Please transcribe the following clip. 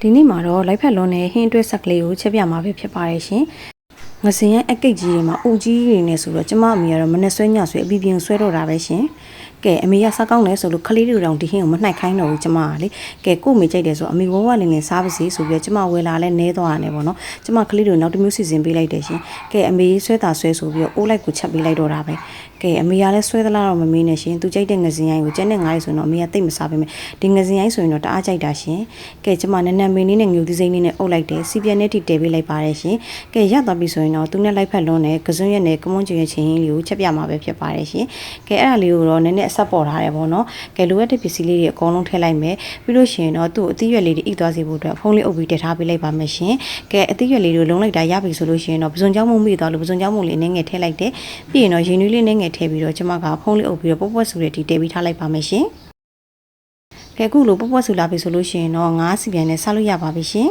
ဒီနေ့မှာတော့လိုက်ဖက်လုံးနဲ့ဟင်းတွဲဆက်ကလေးကိုချက်ပြမှာပဲဖြစ်ပါတယ်ရှင်ငစင်ရဲ့အကိတ်ကြီးတွေမှာအုပ်ကြီးတွေနဲ့ဆိုတော့ကျမအမေကတော့မနဲ့ဆွဲညဆွဲအပြပြဆွဲတော့တာပဲရှင်ကဲအမေကစားကောင်းတယ်ဆိုလို့ခလေးတွေတောင်ဒီဟင်းကိုမနှိုက်ခိုင်းတော့ဘူးကျမကလေကဲကို့မေကြိုက်တယ်ဆိုအမေဝဝလေးနဲ့စားပါစီဆိုပြီးကျမဝယ်လာလဲနဲသွားရတယ်ပေါ့နော်ကျမခလေးတွေနောက်တစ်မျိုးစီစဉ်ပေးလိုက်တယ်ရှင်ကဲအမေဆွဲတာဆွဲဆိုပြီးအိုးလိုက်ကိုချက်ပေးလိုက်တော့တာပဲကဲအမေကလည်းဆွဲသလားတော့မမေးနဲ့ရှင်သူကြိုက်တဲ့ငစင်ရိုင်းကိုကျန်တဲ့ငါးရီဆိုတော့အမေကတိတ်မစားပေးမယ်ဒီငစင်ရိုင်းဆိုရင်တော့တအားကြိုက်တာရှင်ကဲကျမနန်းနန်းမင်းလေးနဲ့ငြူသီးစိမ့်လေးနဲ့အုပ်လိုက်တယ်စီပြန်နဲ့ထိတဲပေးလိုက်ပါတယ်ရှင်ကဲရသွားပြီဆိုရင်တော့သူနဲ့လိုက်ဖက်လွန်းနဲ့ကစွန်းရက်နဲ့ကမွန်ကျွေချင်းလေးကိုချက်ပြမှာပဲဖြစ်ပါတယ်ရှင်ကဲအဲ့ဒါလေးကိုတော့နည်းနည်းအဆက်ပေါ်ထားတယ်ပေါ့နော်ကဲလိုအပ်တဲ့ပစ္စည်းလေးတွေအကုန်လုံးထည့်လိုက်မယ်ပြီးလို့ရှိရင်တော့သူ့အသီးရွက်လေးတွေဣသွားစေဖို့အတွက်ဖုံးလေးအုပ်ပြီးတည်ထားပေးလိုက်ပါမယ်ရှင်ကဲအသီးရွက်လေးတွေလုံးလိုက်တာရပြီဆိုလို့ရှိရင်တော့ပစွန်ချောင်းမှုမိသွားလို့ပစွန်ချောင်းမှုလေးနည်းငယ်ထည့်လိုက်တယ်ပြီးရင်တော့ရင်နွေးလေးနည်းငယ်ထည့်ပြီးတော့ကျမကဖုံးလေးအုပ်ပြီးတော့ပွက်ပွက်ဆူတဲ့ဒီတည်ပြီးထားလိုက်ပါမယ်ရှင်ကဲအခုလိုပွက်ပွက်ဆူလာပြီဆိုလို့ရှိရင်တော့ငါးစီပြန်နဲ့စားလို့ရပါပြီရှင်